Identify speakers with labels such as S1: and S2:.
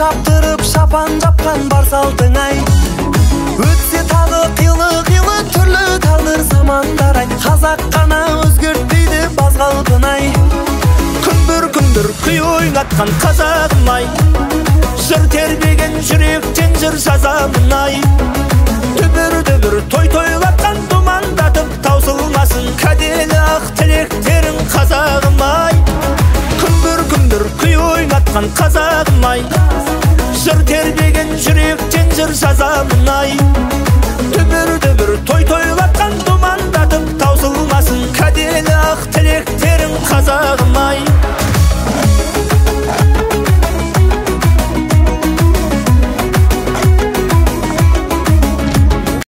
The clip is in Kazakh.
S1: шаптырып шапан жапқан бар салтың ай. Өтсе тағы қилы түрлі тағдыр замандар ай. Қазақ қана өзгертпейді баз қалпын ай. Күндір күй ойнатқан қазағым ай. Жыр тербеген жүректен жыр жазамын ай. Дүбір той-тойлатқан думандатып таусылмасын кәделі ақ тілектерің қазағым ай. Күндір күй ойнатқан қазағым ай. Жыр тербеген жүректен жыр жазамын ай.